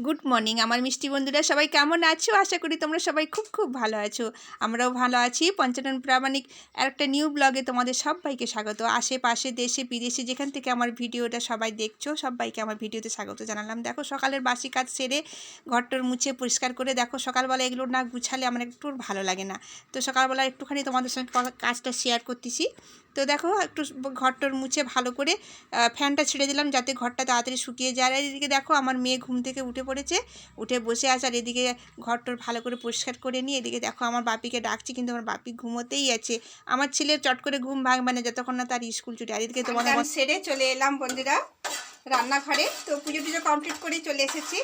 Good morning আমার মিষ্টি বন্ধুরা, সবাই কেমন আছো? আশা করি তোমরা সবাই খুব খুব ভালো আছো। আমরাও ভালো আছি। পঞ্চানন প্রামাণিক একটা নিউ ব্লগে তোমাদের সবাইকে স্বাগত। আশেপাশে দেশে বিদেশে যেখান থেকে আমার ভিডিওটা সবাই দেখছো, সবাইকে আমার ভিডিওতে স্বাগত জানালাম। দেখো সকালের বাসি কাজ সেরে ঘরটর মুছে পরিষ্কার করে, দেখো সকালবেলা এগুলো না গুছালে আমার একটু ভালো লাগে না। তো সকালবেলা একটুখানি তোমাদের সঙ্গে কাজটা শেয়ার করতেছি। তো দেখো একটু ঘরটর মুছে ভালো করে ফ্যানটা ছেড়ে দিলাম যাতে ঘরটা তাড়াতাড়ি শুকিয়ে যায়। আর এদিকে দেখো আমার মেয়ে ঘুম থেকে উঠে পড়েছে, উঠে বসে আছে। আর এদিকে ঘরটর ভালো করে পরিষ্কার করে নিয়ে এদিকে দেখো আমার বাপিকে ডাকছি, কিন্তু আমার বাপি ঘুমোতেই আছে। আমার ছেলের চট করে ঘুম ভাঙবে না যতক্ষণ না তার স্কুল ছুটি। আর এদিকে তোমাদের সেরে চলে এলাম বন্ধুরা রান্নাঘরে। তো পুজো টুজো কমপ্লিট করেই চলে এসেছি।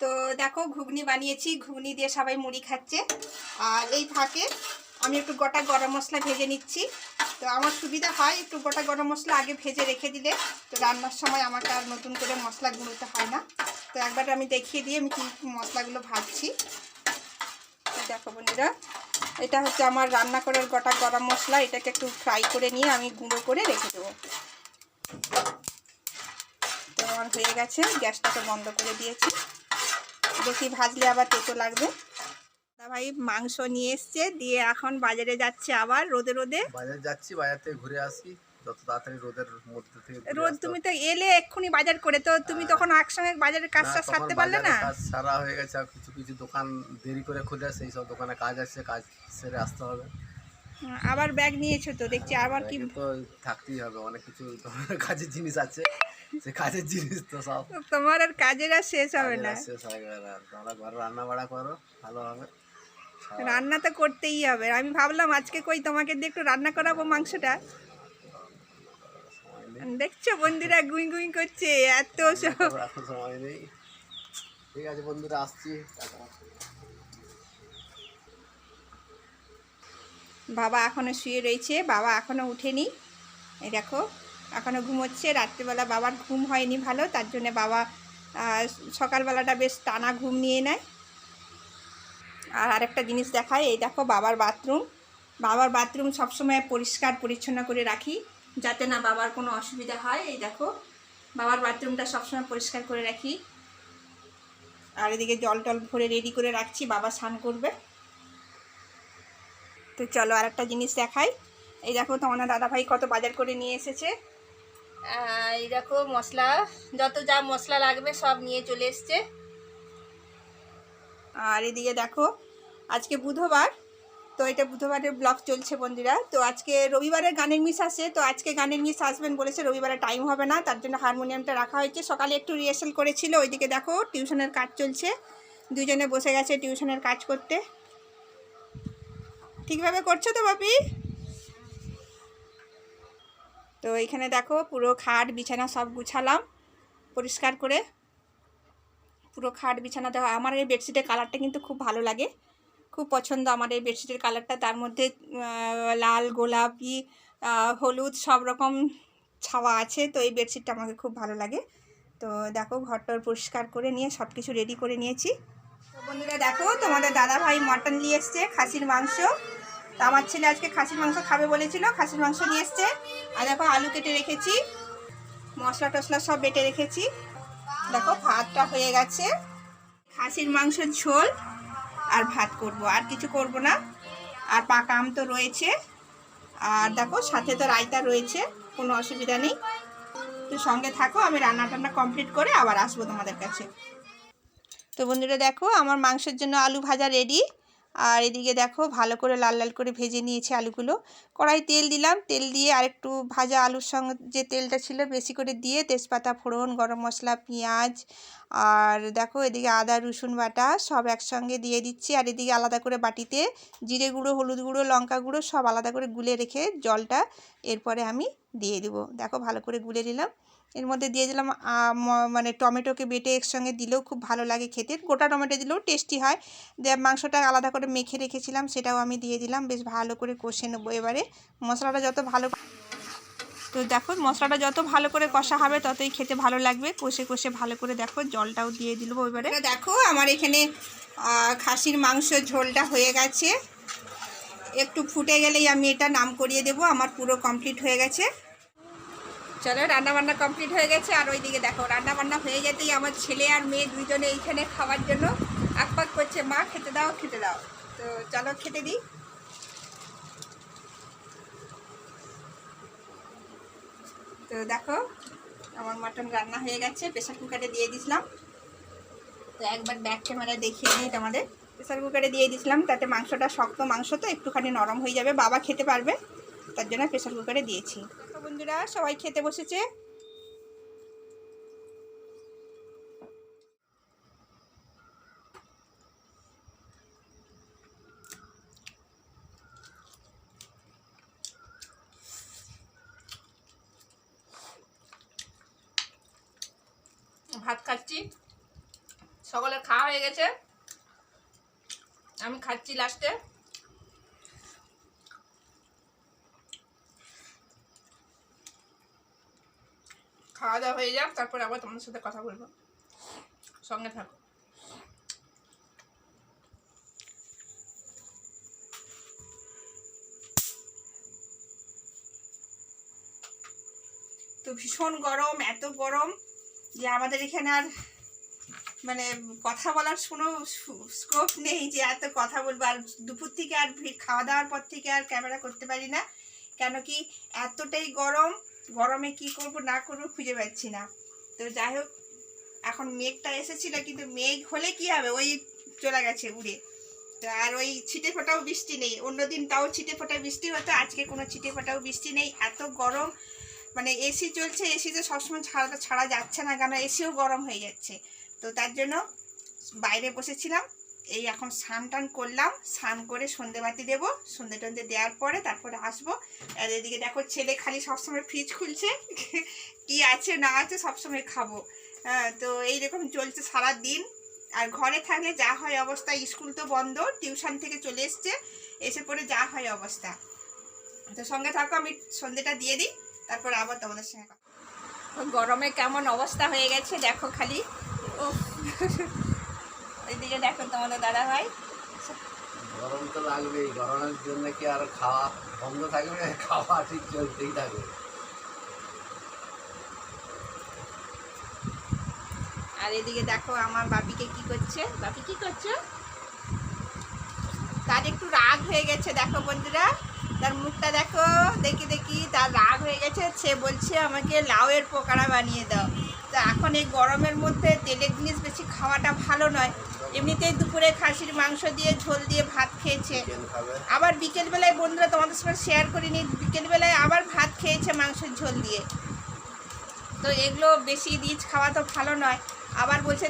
তো দেখো ঘুগনি বানিয়েছি, ঘুগনি দিয়ে সবাই মুড়ি খাচ্ছে। আর এই ফাঁকে আমি একটু গোটা গরম মশলা ভেজে নিচ্ছি। তো আমার সুবিধা হয় একটু গোটা গরম মশলা আগে ভেজে রেখে দিলে, তো রান্নার সময় আমাকে আর নতুন করে মশলা গুঁড়োতে হয় না। তো একবার আমি দেখিয়ে দিয়ে আমি কি মশলাগুলো ভাজছি। তো দেখো বন্ধুরা, এটা হচ্ছে আমার রান্না করার গোটা গরম মশলা। এটাকে একটু ফ্রাই করে নিয়ে আমি গুঁড়ো করে রেখে দেবো। তো আমার হয়ে গেছে, গ্যাসটাকে বন্ধ করে দিয়েছি। বেশি ভাজলে আবার তেতো লাগবে। ভাই মাংস নিয়ে এসছে, দিয়ে এখন বাজারে যাচ্ছে আবার রোদে রোদে। বাজার যাচ্ছি, বাজার থেকে ঘুরে আসি যত তাড়াতাড়ি রোদের মধ্যে থেকে। রোদ তুমি তো এলে এক্ষুনি বাজার করে, তো তুমি তখন একসঙ্গে বাজারের কাজটা সারতে পারলে না? কাজ সারা হয়ে গেছে, আর কিছু কিছু দোকান দেরি করে খুলে, সেই সব দোকানে কাজ আছে, কাজ সেরে আসতে হবে। আবার ব্যাগ নিয়েছো তো দেখছি, আবার কি তো থাকতেই হবে, অনেক কিছু কাজের জিনিস আছে, সে কাজের জিনিস তো সব তোমার আর কাজের আর শেষ হবে না। শেষ হয়ে গেল। তোমরা ঘরে রান্না বাড়া করো, ভালো হবে। রান্না তো করতেই হবে। আমি ভাবলাম আজকে কই তোমাকে দিয়ে একটু রান্না করাবো মাংসটা। দেখছো বন্ধুরা গুই গুই করছে, এত এখন সময় নেই। ঠিক আছে বন্ধুরা, আসছি। বাবা এখনো শুয়ে রয়েছে, বাবা এখনো উঠেনি। এই দেখো এখনো ঘুমোচ্ছে। রাত্রিবেলা বাবার ঘুম হয়নি ভালো, তার জন্য বাবা সকালবেলাটা বেশ টানা ঘুম নিয়ে নেয়। আর আরেকটা জিনিস দেখায়, এই দেখো বাবার বাথরুম। বাবার বাথরুম সবসময় পরিষ্কার পরিচ্ছন্ন করে রাখি যাতে না বাবার কোনো অসুবিধা হয়। এই দেখো বাবার বাথরুমটা সবসময় পরিষ্কার করে রাখি। আর এদিকে জল টল ভরে রেডি করে রাখছি, বাবা স্নান করবে। তো চলো আরেকটা জিনিস দেখাই। এই দেখো তোমার দাদাভাই কত বাজার করে নিয়ে এসেছে। এই দেখো মশলা, যত যা মশলা লাগবে সব নিয়ে চলে এসছে। আর এদিকে দেখো আজকে বুধবার, তো এটা বুধবারের ব্লগ চলছে বন্ধুরা। তো আজকে রবিবারের গানের মিস আসে, তো আজকে গানের মিস আসবেন বলেছে, রবিবারে টাইম হবে না, তার জন্য হারমোনিয়ামটা রাখা হয়েছে। সকালে একটু রিহার্সাল করেছিল। ওইদিকে দেখো টিউশনের কাজ চলছে, দুজনে বসে গেছে টিউশনের কাজ করতে। ঠিকভাবে করছো তো বাপি? তো এইখানে দেখো পুরো খাট বিছানা সব গুছালাম পরিষ্কার করে। পুরো খাট বিছানা দেখো। আমার এই বেডশিটের কালারটা কিন্তু খুব ভালো লাগে, খুব পছন্দ আমার এই বেডশিটের কালারটা। তার মধ্যে লাল, গোলাপি, হলুদ সব রকম ছাওয়া আছে। তো এই বেডশিটটা আমাকে খুব ভালো লাগে। তো দেখো ঘরটর পরিষ্কার করে নিয়ে সব কিছু রেডি করে নিয়েছি। তো বন্ধুরা দেখো তোমাদের দাদাভাই মটন নিয়ে এসছে, খাসির মাংস। তো আমার ছেলে আজকে খাসির মাংস খাবে বলেছিল, খাসির মাংস নিয়ে এসছে। আর দেখো আলু কেটে রেখেছি, মশলা টশলা সব বেটে রেখেছি। দেখো ভাতটা হয়ে গেছে, খাসির মাংসের ঝোল আর ভাত করব, আর কিছু করব না। আর পাকা আম তো রয়েছে, আর দেখো সাথে তো রায়তা রয়েছে, কোনো অসুবিধা নেই। তো সঙ্গে থাকো, আমি রান্না টান্না কমপ্লিট করে আবার আসবো তোমাদের কাছে। তো বন্ধুরা দেখো আমার মাংসের জন্য আলু ভাজা রেডি। আর এদিকে দেখো ভালো করে লাল লাল করে ভেজে নিয়েছি আলুগুলো। কড়াই তেল দিলাম, তেল দিয়ে আরেকটু ভাজা আলুর সঙ্গে যে তেলটা ছিল বেশি করে দিয়ে তেজপাতা ফোড়ন, গরম মশলা, পেঁয়াজ, আর দেখো এদিকে আদা রসুন বাটা সব একসঙ্গে দিয়ে দিচ্ছি। আর এদিকে আলাদা করে বাটিতে জিরে গুঁড়ো, হলুদ গুঁড়ো, লঙ্কা গুঁড়ো সব আলাদা করে গুলে রেখে জলটা এরপরে আমি দিয়ে দেবো। দেখো ভালো করে গুলে নিলাম। এর মধ্যে দিয়ে দিলাম মানে টমেটোকে বেটে একসঙ্গে দিলেও খুব ভালো লাগে খেতে, গোটা টমেটো দিলেও টেস্টি হয়। দিয়ে মাংসটা আলাদা করে মেখে রেখেছিলাম সেটাও আমি দিয়ে দিলাম, বেশ ভালো করে কষে নেবো। এবারে মশলাটা যত ভালো, তো দেখো মশলাটা যত ভালো করে কষা হবে ততই খেতে ভালো লাগবে। কষে কষে ভালো করে দেখো জলটাও দিয়ে দিলবো এবারে। দেখো আমার এখানে খাসির মাংস ঝোলটা হয়ে গেছে, একটু ফুটে গেলেই আমি এটা নাম করিয়ে দেবো, আমার পুরো কমপ্লিট হয়ে গেছে। চলো, রান্নাবান্না কমপ্লিট হয়ে গেছে। আর ওইদিকে দেখো রান্নাবান্না হয়ে যেতেই আমার ছেলে আর মেয়ে দুইজনে এইখানে খাওয়ার জন্য আকপাক করছে, মা খেতে দাও খেতে দাও। তো চলো খেতে দিই। তো দেখো আমার মাটন রান্না হয়ে গেছে, প্রেসার কুকারে দিয়ে দিয়েছিলাম। তো একবার ব্যাক ক্যামেরা দেখিয়ে নিই তোমাদের। প্রেসার কুকারে দিয়ে দিয়েছিলাম, তাতে মাংসটা শক্ত মাংস তো একটুখানি নরম হয়ে যাবে, বাবা খেতে পারবে, তার জন্য প্রেসার কুকারে দিয়েছি। তো বন্ধুরা সবাই খেতে বসেছে। ভাত খাচ্ছি, সকলের খাওয়া হয়ে গেছে, আমি খাচ্ছি লাস্টে। খাওয়া দাওয়া হয়ে যাক, তারপর আবার তোমাদের সাথে কথা বলবো, সঙ্গে থাকো। তো ভীষণ গরম, এত গরম যে আমাদের এখানে আর মানে কথা বলার কোনো স্কোপ নেই যে এত কথা বলবো। আর দুপুর থেকে আর খাওয়া দাওয়ার পর থেকে আর ক্যামেরা করতে পারি না, কেন কি এতটাই গরম, গরমে কি করব না করবো খুঁজে পাচ্ছি না। তো যাই হোক, এখন মেঘটা এসেছিল, কিন্তু মেঘ হলে কি হবে, ওই চলে গেছে উড়ে। তো আর ওই ছিটে ফোটাও বৃষ্টি নেই, অন্যদিন তাও ছিটে ফোটা বৃষ্টি হতো, আজকে কোনো ছিটে ফোটাও বৃষ্টি নেই। এত গরম, মানে এসি চলছে, এসিতে সবসময় ছাড়া যাচ্ছে না, কেন এসিও গরম হয়ে যাচ্ছে। তো তার জন্য বাইরে বসেছিলাম, এই এখন স্নান টান করলাম, স্নান করে সন্ধেবাতি দেবো, সন্ধে টন্ধে দেওয়ার পরে তারপরে আসবো। আর এদিকে দেখো ছেলে খালি সবসময় ফ্রিজ খুলছে, কি আছে না আছে সবসময় খাবো। তো এইরকম চলছে সারা দিন। আর ঘরে থাকলে যা হয় অবস্থা, স্কুল তো বন্ধ, টিউশন থেকে চলে এসে পরে যা হয় অবস্থা। তো সঙ্গে থাকো, আমি সন্ধেটা দিয়ে দিই, তারপর আবার তোমাদের সঙ্গে কথা। গরমে কেমন অবস্থা হয়ে গেছে দেখো খালি। ও ওইদিকে দেখো তোমাদের দাদা ভাই। গরম তো লাগবেই, গরমের জন্য কি আর খাওয়া বন্ধ থাকবে? খাওয়া ঠিক চলতেই থাকবে। আর এদিকে দেখো আমার বাপিকে কি করছে, বাপি কি করছো? তার একটু রাগ হয়ে গেছে দেখো বন্ধুরা, তার মুখটা দেখো, দেখি তার রাগ হয়ে গেছে। সে বলছে আমাকে লাউয়ের পকোড়া বানিয়ে দাও। তো এখন এই গরমের মধ্যে তেলের জিনিস বেশি খাওয়াটা ভালো নয়। এমনিতেই দুপুরে খাসির মাংস দিয়ে ঝোল দিয়ে ভাত খেয়েছে, আবার বিকেলবেলায় বন্ধুরা তোমাদের সঙ্গে শেয়ার করিনি, বিকেলবেলায় আবার ভাত খেয়েছে মাংসের ঝোল দিয়ে। তো এগুলো বেশি রিচ খাওয়া তো ভালো নয়, আবার বলছে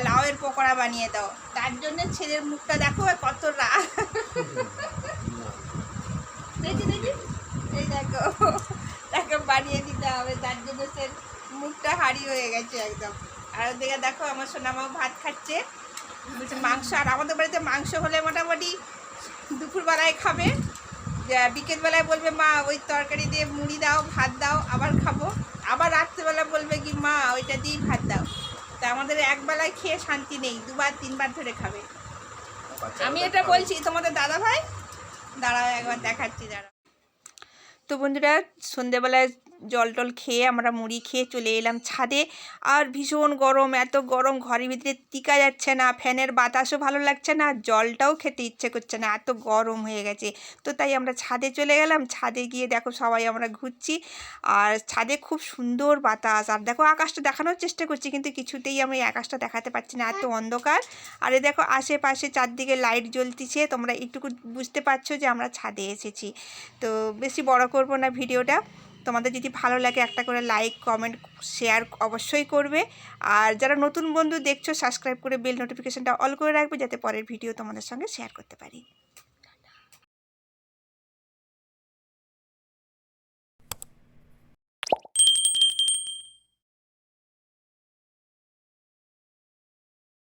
লাউয়ের পকোড়া বানিয়ে দাও। তার জন্য ছেলের মুখটা দেখো কত রাগ। দেখি এই দেখো, তাকে বানিয়ে দিতে হবে, তার জন্য সে মুখটা হারিয়ে হয়ে গেছে একদম। আর ওদিকে দেখো আমার সোনামাও ভাত খাচ্ছে, বলছে মাংস। আর আমাদের বাড়িতে মাংস হলে মোটামুটি দুপুরবেলায় খাবে, বিকেলবেলায় বলবে মা ওই তরকারি দিয়ে মুড়ি দাও, ভাত দাও, আবার খাবো। আবার রাত্রেবেলা বলবে কি মা ওইটা দিয়েই ভাত দাও। তা আমাদের একবেলায় খেয়ে শান্তি নেই, দুবার তিনবার ধরে খাবে। আমি এটা বলছি তোমাদের দাদা ভাই, দাঁড়াও একবার দেখাচ্ছি দাঁড়াও। তো বন্ধুরা সন্ধেবেলায় জল টল খেয়ে আমরা মুড়ি খেয়ে চলে এলাম ছাদে। আর ভীষণ গরম, এত গরম, ঘরের ভিতরে টিকা যাচ্ছে না, ফ্যানের বাতাসও ভালো লাগছে না, জলটাও খেতে ইচ্ছে করছে না, এত গরম হয়ে গেছে। তো তাই আমরা ছাদে চলে গেলাম, ছাদে গিয়ে দেখো সবাই আমরা ঘুরছি, আর ছাদে খুব সুন্দর বাতাস। আর দেখো আকাশটা দেখানোর চেষ্টা করছি, কিন্তু কিছুতেই আমি আকাশটা দেখাতে পারছি না, এত অন্ধকার। আর এই দেখো আশেপাশে চারদিকে লাইট জ্বলতিছে, তোমরা একটুকু বুঝতে পারছো যে আমরা ছাদে এসেছি। তো বেশি বড় করব না ভিডিওটা, তোমাদের যদি ভালো লাগে একটা করে লাইক কমেন্ট শেয়ার অবশ্যই করবে। আর যারা নতুন বন্ধু দেখছো সাবস্ক্রাইব করে বেল নোটিফিকেশানটা অল করে রাখবে, যাতে পরের ভিডিও তোমাদের সঙ্গে শেয়ার করতে পারি।